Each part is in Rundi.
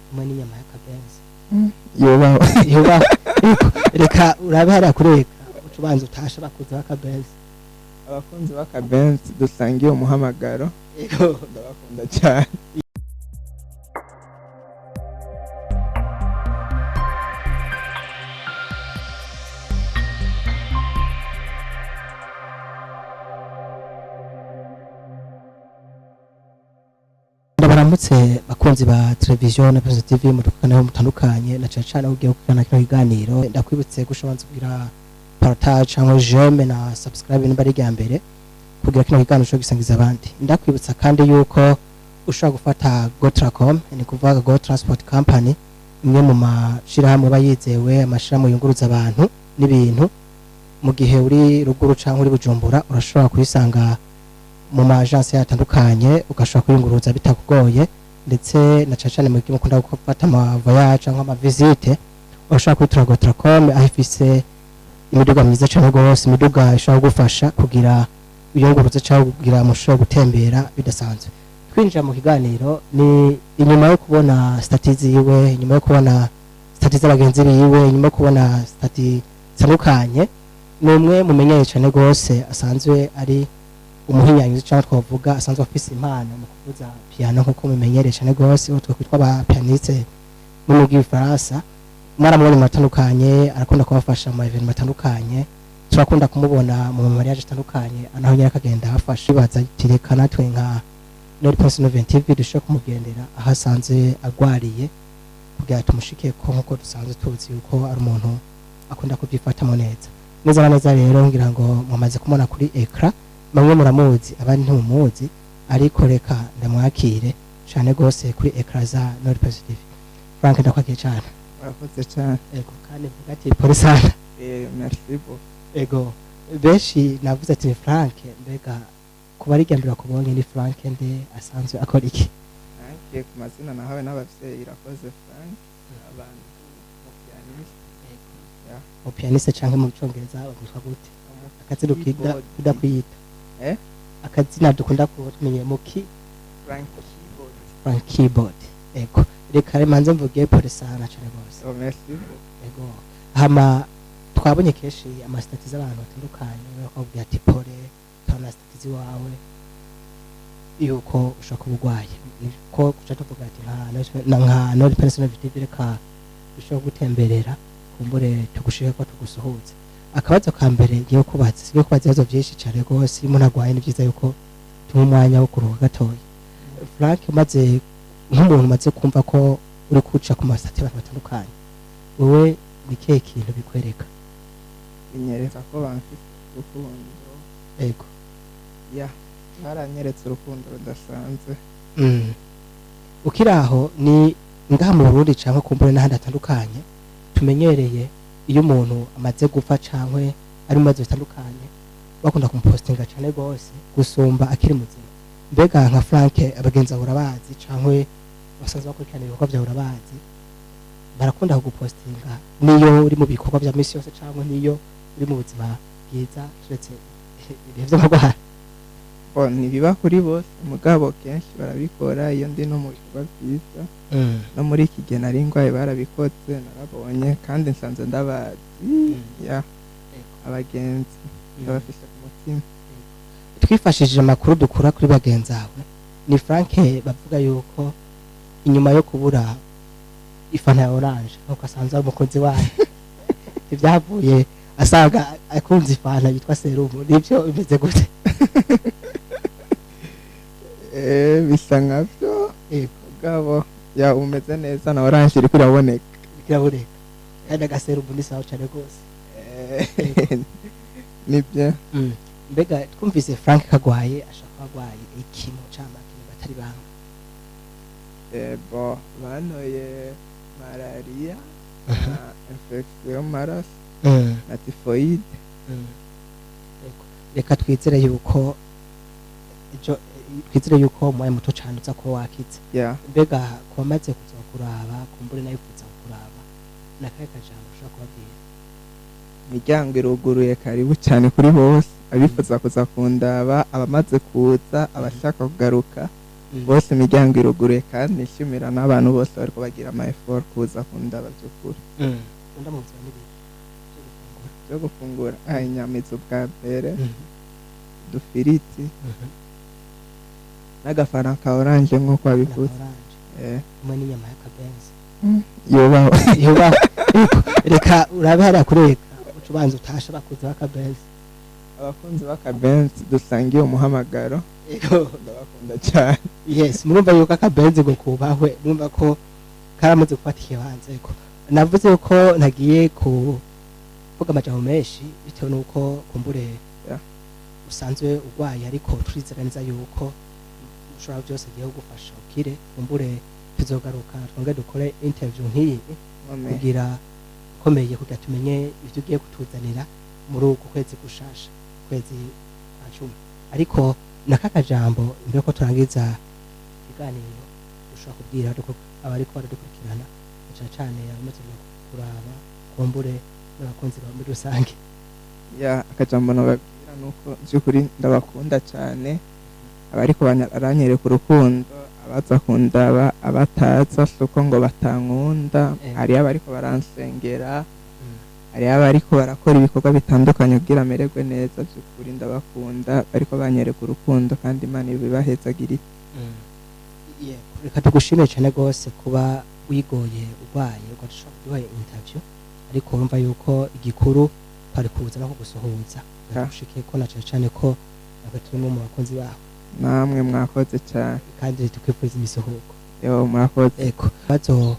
hamwe n'inyama y'akabenzi yubaho yuba reka urabe hariya kureka uca ubanza utashe bakuze b'akabenzi abakunzi b'akabenzi dusangiye umuhamagaro yego ndabakunda cyane ndabaramutse bakunzi ba televiziyo na Prezo TV mu dukanaho mutandukanye na cyane ugiye gukurana kino kiganiro ndakwibutse gushobanza kugira partage cyangwa j'aime na subscribe niba ari rya mbere kugira kino kiganiro cyo gisangiza abandi ndakwibutsa kandi yuko ushobora gufata Gotracom ni kuvuga Go Transport Company imwe mu mashira hamwe bayizewe amashira mu yunguruza abantu n'ibintu mu gihe uri ruguru cyangwa uri Bujumbura urashobora kuyisanga mu agence yatandukanye ugashobora kuyunguruza bitakugoye ndetse na cyane mu gihe mukunda gufata ama voyage cyangwa ama visite urashobora kwitura Gotracom ahifise imiduga myiza cyane rwose imiduga ishobora gufasha kugira uyunguruze cyangwa kugira mushobora gutembera bidasanzwe twinjira mu kiganiro ni inyuma yo kubona statistics yiwe inyuma yo kubona statistics z'abagenzi biwe inyuma yo kubona statistics zitandukanye numwe mumenyeye cyane rwose asanzwe ari umuhinyanyuzi cyangwa twavuga asanzwe afise impano mu kuvuza piano nkuko mumenyereye cyane rwose utwo kwitwa ba pianiste mu mugi Faransa mwaramubonye matandukanye arakunda kubafasha mu event matandukanye turakunda kumubona mu mariage atandukanye anaho nyara kagenda afasha baza tirekana twe nka Nord Personal TV dushaka kumugendera ahasanze agwariye kugira tumushike ko nkuko dusanzwe tuzi yuko ari umuntu akunda kubyifatamo neza rero ngira ngo mumaze kumona kuri ekra bamwe muramuzi abandi ntumuzi ariko reka ndamwakire cyane gose kuri ekra za Nord Personal TV Frank ndakwakiye cyane murakoze cyane ego kandi vuga ati polisana merci beaucoup ego beshi navuze ati Frank mbega kuba ari gambira kubonye ni Frank nde asanzwe akora iki nanjye ku mazina nahawe n'abavyeyi irakoze Frank abantu mu pianiste mu pianiste cyangwa mu cyongereza bagutwa gute akazina ukida kwiyita akazina dukunda kumenye muki Frank keyboard ego reka manze mvuge polisana cyane gose merci ego hama twabonye keshi ama statistics abantu batandukanye bakubwira ati pole tana statistics wawe yuko ushaka ubugwaye ko kuca tuvuga ati nka Nord Personal TV reka ushaka gutemberera kumbure tugushike ko tugusuhuze akabazo ka mbere ngiye kubaza sigiye kubaza ibibazo byinshi cyane rwose umuntu agwaye ni byiza yuko tuma umwanya wo kuruhuka gatoya Frank maze nk'umuntu maze kumva ko uri kuca ku mastate abantu batandukanye wowe nikihe kintu bikwereka binyereka ko bamfite urukundo ego ya baranyeretse urukundo rudasanzwe ukiraho ni ngaha mu Burundi cyangwa kumbure n'ahandi hatandukanye tumenyereye iyo umuntu amaze gupfa cyangwa ari mu bibazo bitandukanye bakunda kumupostinga cyane rwose gusumba akiri muzima mbega nka Frank abagenzi ahura bazi cyangwa basanzwe bakurikirana ibikorwa bya urabazi barakunda kugupostinga niyo uri mu bikorwa bya misi yose cyangwa niyo uri mu buzima bwiza turetse ibihe by'amagwara ntibiba kuri bose mugabo kenshi barabikora iyo ndi no mu bikorwa byiza no muri iki gihe nari ndwaye barabikoze narabonye kandi nsanze ndabazi ya abagenzi ndabafise ku mutima twifashishije amakuru dukura kuri bagenzi awe ni Frank bavuga yuko inyuma yo kubura ifana ya orange nuko asanze ari umukozi wayo ibyavuye asanga akunze ifana yitwa serumu nibyo bimeze gute bisa nkabyo gabo ya umeze neza na orange iri kuraboneka kandi agaserumu ni sawa cyane rwose nibyo mbega twumvise Frank kagwaye ashaka kagwaye ikintu cy'amakini batari banga bo banoye malaria infection maraso na typhoid reka twizere yuko umwanya muto cyane uza ko wakitse mbega kuba maze kuza kuraba kumbure nayo kuza kuraba nakaye kajambo ushaka kubabwira imiryango iruguruye karibu cyane kuri bose abifuza kuza kundaba abamaze kuza abashaka kugaruka bose imiryango iruguruye kandi nshimira n'abantu bose bariko bagira ama effort kuza kundaba by'ukuri ndamutse n'ibiki byo gufungura inyama ubwa mbere udufiriti n'agafana ka oranje nk'uko wabivuze hamwe n'inyama y'akabenzi yubaho reka urabe hariya kureka ubanza utashe abakunzi b'akabenzi abakunzi b'akabenzi dusangiye umuhamagaro ndabakunda cyane yes murumva yuko akabenzi ngo kubahwe murumva ko karamaze gufata ikibanza ko navuze ko ntagiye kuvuga amajambo menshi bitewe n'uko kumbure usanzwe urwaye ariko turizera neza yuko ushobora byose agiye kugufasha ukire kumbure tuzogaruka twongere dukore interview nk'iyi kugira ikomeye kugira tumenye ibyo ugiye kutuzanira muri uku kwezi gushasha kwezi kwa cumi ariko nakakajambo imbere ko turangiza ikiganiro ushobora kubwira abariko baradukurikirana cyane abamaze kuraba kumbure n'abakunzi ba muri rusange akajambo nababwira nuko by'ukuri ndabakunda cyane abariko baranyereka urukundo abaza kundaba abataza suko ngo batankunda hari abariko baransengera hari abariko barakora ibikorwa bitandukanye kugira amererwe neza by'ukuri ndabakunda bariko banyereka urukundo kandi Imana ibibahezagire reka tugushimire cyane rwose kuba wigoye urwaye ugashobora kuduha interview ariko urumva yuko igikuru twari kuza no kugusuhuza ndashike ko naciye cyane ko ntabwo turimo mu bakunzi bawe namwe mwakoze cyane kandi tukwifuriza imisuhuko mwakoze bazo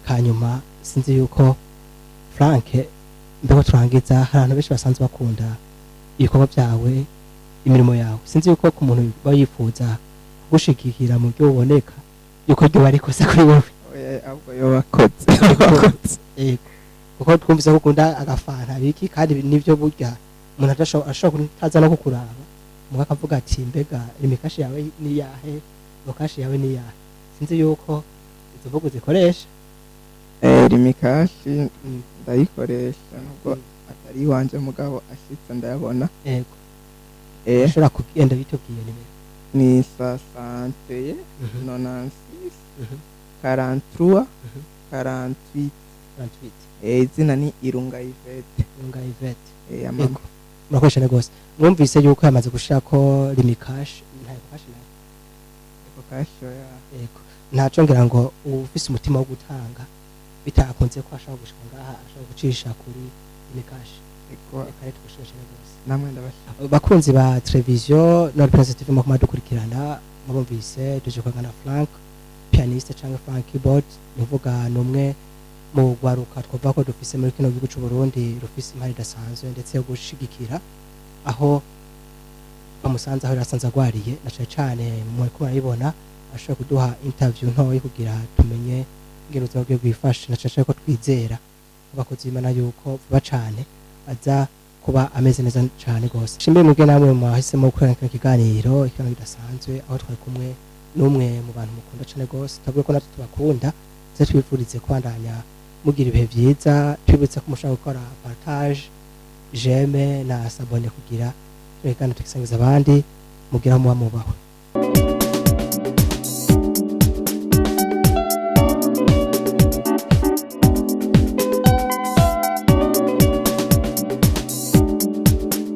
kanyuma sinzi yuko Frank mbego turangiza hari abantu benshi basanzwe bakunda ibikorwa byawe imirimo yawe sinzi yuko ku muntu bayifuza kugushigikira mu byo uboneka yuko ryo bari kose kuri wowe ahubwo yo bakoze kuko twumvise ko ukunda agafanta biki kandi nivyo burya umuntu ashobora kutaza no kukuraba muga akavuga ati mbega imikashi yawe ni yahe lokashi yawe ni yahe sinzi yuko izo mvugo zikoresha imikashi ndayikoresha nubwo atari wanje mugabo ashitse ndayabona yego ashobora kugenda bitubwiye nimero ni 60 96 43 48 izina ni Irunga Yvette yego murakoresha rwose mwumvise yuko yamaze gushaka limikashi ntayo kashi nayo kashi yego ntacongera ngo ufise umutima wo gutanga bitakunze ko ashaka gushika ngaha ashaka gucisha kuri limikashi kare tugushoshe rwose namwe ndabashaka bakunzi ba televiziyo na representative mu kumadukurikirana murumvise tuje kwagana Frank pianiste cyangwa Frank keyboard nuvuga numwe mu gwaruka twavuga ko dufise muri kino gihugu cy'u Burundi rufise imari dasanzwe ndetse yo gushigikira aho bamusanze aho rasanze agwariye na cyane mu ko barayibona ashobora kuduha interview ntoyi kugira tumenye ingero zabwe gwifashe na cyane ko twizera abakozi b'Imana yuko vuba cyane aza kuba ameze neza cyane gose shimbe muge namwe mwahisemo gukora ikiganiro ikiganiro gidasanzwe aho twari kumwe n'umwe mu bantu mukunda cyane gose tavuga ko natwe tubakunda ze twifurize kwandanya mugira ibihe byiza twibutse ko mushaka gukora partage j'aime na s'abonner kugira twekana tukisangiza abandi mugira mu bamubaho